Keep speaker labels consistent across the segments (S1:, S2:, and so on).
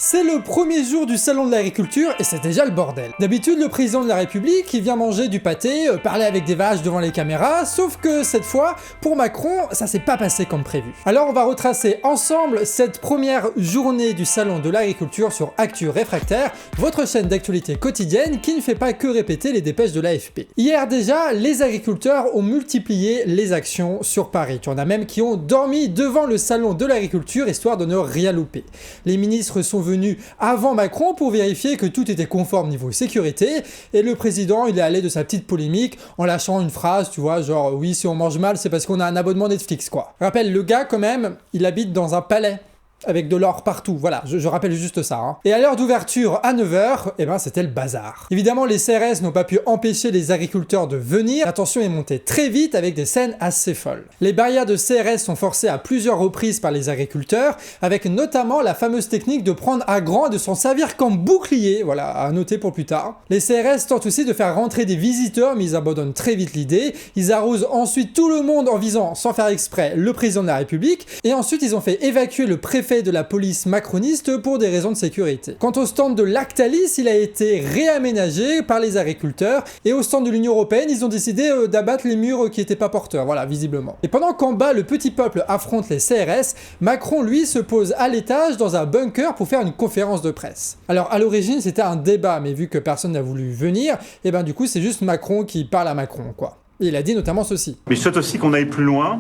S1: C'est le premier jour du salon de l'agriculture et c'est déjà le bordel. D'habitude, le président de la République, il vient manger du pâté, parler avec des vaches devant les caméras, sauf que cette fois, pour Macron, ça s'est pas passé comme prévu. Alors on va retracer ensemble cette première journée du salon de l'agriculture sur Actu Réfractaire, votre chaîne d'actualité quotidienne qui ne fait pas que répéter les dépêches de l'AFP. Hier déjà, les agriculteurs ont multiplié les actions sur Paris. Il y en a même qui ont dormi devant le salon de l'agriculture histoire de ne rien louper. Les ministres sont venus avant Macron pour vérifier que tout était conforme niveau sécurité, et le président il est allé de sa petite polémique en lâchant une phrase, tu vois, genre oui si on mange mal c'est parce qu'on a un abonnement Netflix quoi. Rappelle, le gars quand même, il habite dans un palais. Avec de l'or partout, voilà, je rappelle juste ça. Hein. Et à l'heure d'ouverture, à 9h, eh ben c'était le bazar. Évidemment, les CRS n'ont pas pu empêcher les agriculteurs de venir, la tension est montée très vite avec des scènes assez folles. Les barrières de CRS sont forcées à plusieurs reprises par les agriculteurs, avec notamment la fameuse technique de prendre à grand et de s'en servir comme bouclier, voilà, à noter pour plus tard. Les CRS tentent aussi de faire rentrer des visiteurs, mais ils abandonnent très vite l'idée, ils arrosent ensuite tout le monde en visant, sans faire exprès, le président de la République, et ensuite ils ont fait évacuer le préfet de la police macroniste pour des raisons de sécurité. Quant au stand de Lactalis, il a été réaménagé par les agriculteurs et au stand de l'Union Européenne, ils ont décidé d'abattre les murs qui n'étaient pas porteurs, voilà, visiblement. Et pendant qu'en bas, le petit peuple affronte les CRS, Macron, lui, se pose à l'étage dans un bunker pour faire une conférence de presse. Alors, à l'origine, c'était un débat, mais vu que personne n'a voulu venir, et ben du coup, c'est juste Macron qui parle à Macron, quoi. Et il a dit notamment ceci.
S2: Mais je souhaite aussi qu'on aille plus loin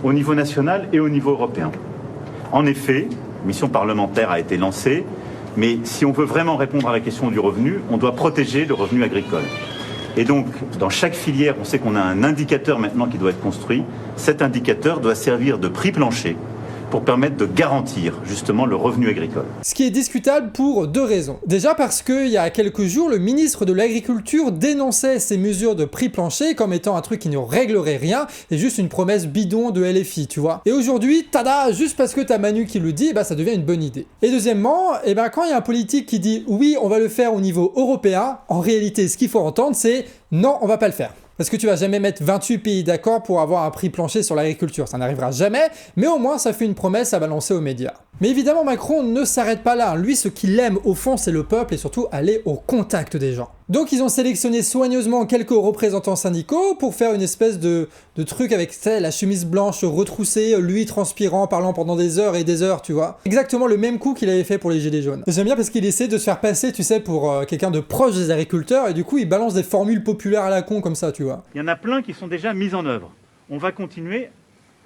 S2: au niveau national et au niveau européen. En effet, une mission parlementaire a été lancée, mais si on veut vraiment répondre à la question du revenu, on doit protéger le revenu agricole. Et donc, dans chaque filière, on sait qu'on a un indicateur maintenant qui doit être construit. Cet indicateur doit servir de prix plancher pour permettre de garantir justement le revenu agricole.
S1: Ce qui est discutable pour deux raisons. Déjà parce qu'il y a quelques jours, le ministre de l'Agriculture dénonçait ces mesures de prix plancher comme étant un truc qui ne réglerait rien et juste une promesse bidon de LFI, tu vois. Et aujourd'hui, tada, juste parce que t'as Manu qui le dit, bah ça devient une bonne idée. Et deuxièmement, quand il y a un politique qui dit oui, on va le faire au niveau européen, en réalité, ce qu'il faut entendre, c'est non, on va pas le faire. Parce que tu vas jamais mettre 28 pays d'accord pour avoir un prix plancher sur l'agriculture, ça n'arrivera jamais, mais au moins ça fait une promesse à balancer aux médias. Mais évidemment Macron ne s'arrête pas là, lui ce qu'il aime au fond c'est le peuple et surtout aller au contact des gens. Donc ils ont sélectionné soigneusement quelques représentants syndicaux pour faire une espèce de truc avec la chemise blanche retroussée, lui transpirant, parlant pendant des heures et des heures, tu vois. Exactement le même coup qu'il avait fait pour les gilets jaunes. J'aime bien parce qu'il essaie de se faire passer, tu sais, pour quelqu'un de proche des agriculteurs et du coup il balance des formules populaires à la con comme ça, tu vois.
S2: Il y en a plein qui sont déjà mises en œuvre. On va continuer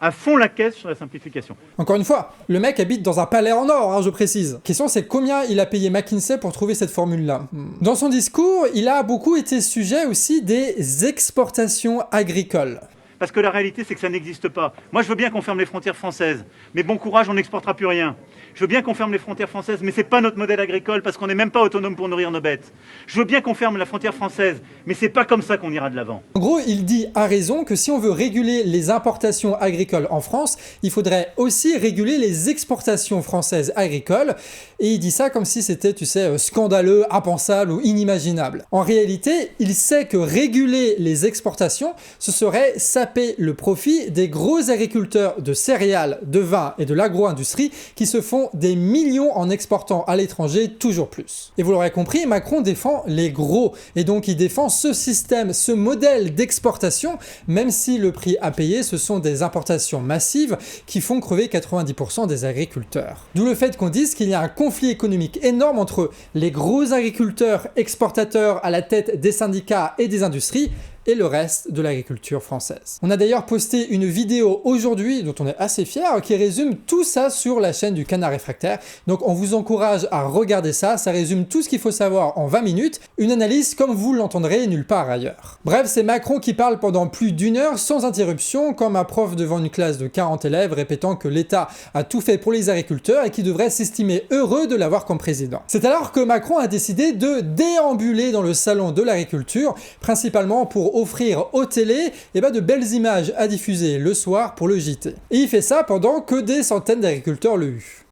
S2: à fond la caisse sur la simplification.
S1: Encore une fois, le mec habite dans un palais en or, hein, je précise. La question c'est combien il a payé McKinsey pour trouver cette formule-là. Dans son discours, il a beaucoup été sujet aussi des exportations agricoles.
S2: Parce que la réalité, c'est que ça n'existe pas. Moi, je veux bien qu'on ferme les frontières françaises, mais bon courage, on n'exportera plus rien. Je veux bien qu'on ferme les frontières françaises, mais c'est pas notre modèle agricole parce qu'on n'est même pas autonome pour nourrir nos bêtes. Je veux bien qu'on ferme la frontière française, mais c'est pas comme ça qu'on ira de l'avant.
S1: En gros, il dit à raison que si on veut réguler les importations agricoles en France, il faudrait aussi réguler les exportations françaises agricoles. Et il dit ça comme si c'était, tu sais, scandaleux, impensable ou inimaginable. En réalité, il sait que réguler les exportations, ce serait saper le profit des gros agriculteurs de céréales, de vin et de l'agro-industrie qui se font des millions en exportant à l'étranger toujours plus. Et vous l'aurez compris, Macron défend les gros, et donc il défend ce système, ce modèle d'exportation, même si le prix à payer, ce sont des importations massives qui font crever 90% des agriculteurs. D'où le fait qu'on dise qu'il y a un conflit économique énorme entre les gros agriculteurs exportateurs à la tête des syndicats et des industries, et le reste de l'agriculture française. On a d'ailleurs posté une vidéo aujourd'hui, dont on est assez fier, qui résume tout ça sur la chaîne du Canard Réfractaire. Donc on vous encourage à regarder ça, ça résume tout ce qu'il faut savoir en 20 minutes, une analyse comme vous l'entendrez nulle part ailleurs. Bref, c'est Macron qui parle pendant plus d'une heure sans interruption, comme un prof devant une classe de 40 élèves répétant que l'État a tout fait pour les agriculteurs et qui devrait s'estimer heureux de l'avoir comme président. C'est alors que Macron a décidé de déambuler dans le salon de l'agriculture, principalement pour offrir aux télés de belles images à diffuser le soir pour le JT. Et il fait ça pendant que des centaines d'agriculteurs le huent.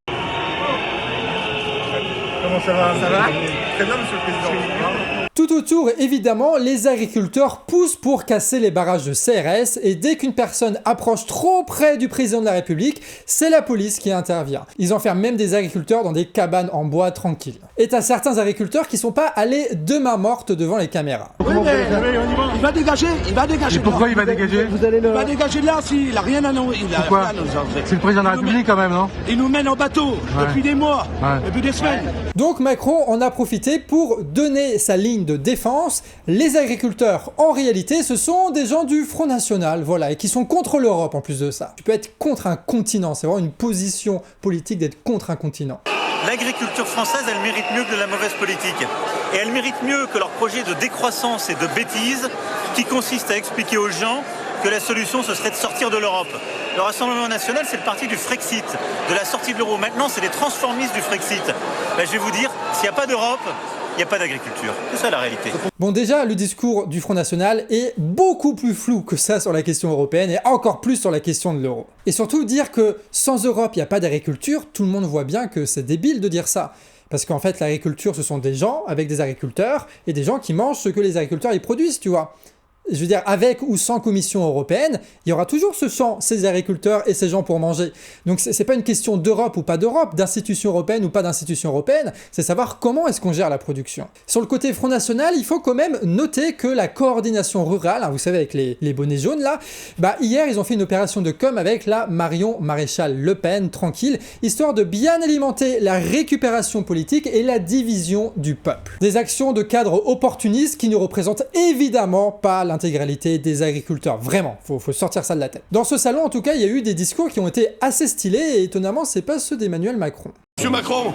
S3: Comment ça va? Ça va? Très bien, Monsieur le Président.
S1: Tout autour, évidemment, les agriculteurs poussent pour casser les barrages de CRS et dès qu'une personne approche trop près du président de la République, c'est la police qui intervient. Ils enferment même des agriculteurs dans des cabanes en bois tranquilles. Et t'as certains agriculteurs qui sont pas allés de main morte devant les caméras.
S4: Oui, mais il va dégager,
S3: Et pourquoi il va dégager?
S4: Il va dégager de là s'il a rien à nous.
S3: Pourquoi? C'est le président de la République quand même, non?
S4: Il nous mène en bateau depuis des mois, depuis des semaines.
S1: Donc Macron en a profité pour donner sa ligne de défense. Les agriculteurs, en réalité, ce sont des gens du Front National, voilà, et qui sont contre l'Europe en plus de ça. Tu peux être contre un continent, c'est vraiment une position politique d'être contre un continent.
S5: L'agriculture française, elle mérite mieux que de la mauvaise politique. Et elle mérite mieux que leur projet de décroissance et de bêtise qui consiste à expliquer aux gens que la solution, ce serait de sortir de l'Europe. Le Rassemblement national, c'est le parti du Frexit, de la sortie de l'euro. Maintenant, c'est les transformistes du Frexit. Ben, je vais vous dire, s'il n'y a pas d'Europe, il n'y a pas d'agriculture. C'est ça la réalité.
S1: Bon, déjà, le discours du Front National est beaucoup plus flou que ça sur la question européenne et encore plus sur la question de l'euro. Et surtout, dire que sans Europe, il n'y a pas d'agriculture, tout le monde voit bien que c'est débile de dire ça. Parce qu'en fait, l'agriculture, ce sont des gens avec des agriculteurs et des gens qui mangent ce que les agriculteurs y produisent, tu vois. Je veux dire, avec ou sans Commission européenne, il y aura toujours ce champ, ces agriculteurs et ces gens pour manger. Donc c'est pas une question d'Europe ou pas d'Europe, d'institution européenne ou pas d'institution européenne, c'est savoir comment est-ce qu'on gère la production. Sur le côté Front National, il faut quand même noter que la coordination rurale, hein, vous savez avec les bonnets jaunes là, bah hier ils ont fait une opération de com avec la Marion Maréchal Le Pen, tranquille, histoire de bien alimenter la récupération politique et la division du peuple. Des actions de cadres opportunistes qui ne représentent évidemment pas l'intégralité des agriculteurs. Vraiment, faut sortir ça de la tête. Dans ce salon, en tout cas, il y a eu des discours qui ont été assez stylés et étonnamment, c'est pas ceux d'Emmanuel Macron.
S6: Monsieur Macron,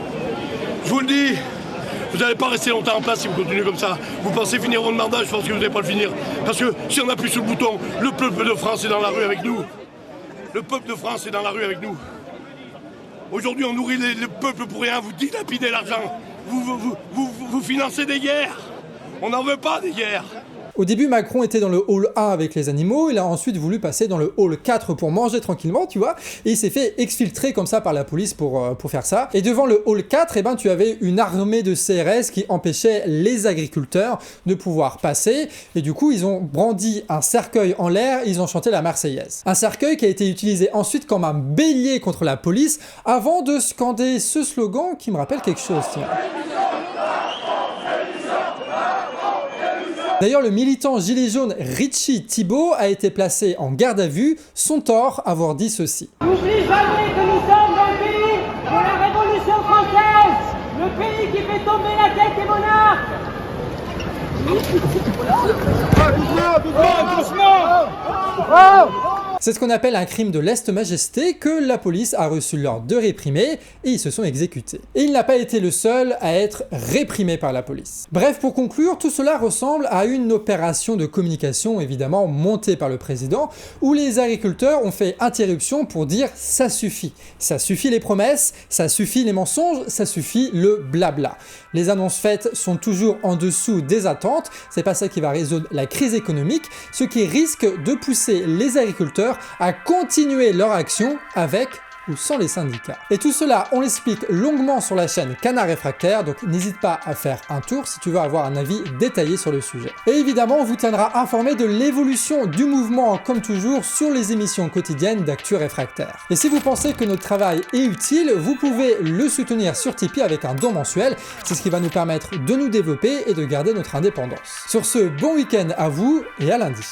S6: je vous le dis, vous n'allez pas rester longtemps en place si vous continuez comme ça. Vous pensez finir votre mandat, je pense que vous n'allez pas le finir. Parce que si on appuie sur le bouton, le peuple de France est dans la rue avec nous. Le peuple de France est dans la rue avec nous. Aujourd'hui, on nourrit le peuple pour rien, vous dilapidez l'argent. Vous financez des guerres. On n'en veut pas des guerres.
S1: Au début, Macron était dans le hall 1 avec les animaux, il a ensuite voulu passer dans le hall 4 pour manger tranquillement, tu vois, et il s'est fait exfiltrer comme ça par la police pour faire ça. Et devant le hall 4, eh ben, tu avais une armée de CRS qui empêchait les agriculteurs de pouvoir passer, et du coup, ils ont brandi un cercueil en l'air, ils ont chanté la Marseillaise. Un cercueil qui a été utilisé ensuite comme un bélier contre la police, avant de scander ce slogan qui me rappelle quelque chose, tiens. D'ailleurs, le militant gilet jaune Richie Thibault a été placé en garde à vue, son tort avoir dit ceci.
S7: N'oublie jamais que nous sommes dans le pays de la Révolution française, le pays qui fait tomber la tête des monarques.
S1: C'est ce qu'on appelle un crime de lèse-majesté que la police a reçu l'ordre de réprimer et ils se sont exécutés. Et il n'a pas été le seul à être réprimé par la police. Bref, pour conclure, tout cela ressemble à une opération de communication évidemment montée par le président où les agriculteurs ont fait interruption pour dire ça suffit. Ça suffit les promesses, ça suffit les mensonges, ça suffit le blabla. Les annonces faites sont toujours en dessous des attentes, c'est pas ça qui va résoudre la crise économique, ce qui risque de pousser les agriculteurs à continuer leur action avec ou sans les syndicats. Et tout cela, on l'explique longuement sur la chaîne Canard Réfractaire, donc n'hésite pas à faire un tour si tu veux avoir un avis détaillé sur le sujet. Et évidemment, on vous tiendra informé de l'évolution du mouvement, comme toujours, sur les émissions quotidiennes d'Actu Réfractaire. Et si vous pensez que notre travail est utile, vous pouvez le soutenir sur Tipeee avec un don mensuel, c'est ce qui va nous permettre de nous développer et de garder notre indépendance. Sur ce, bon week-end à vous et à lundi.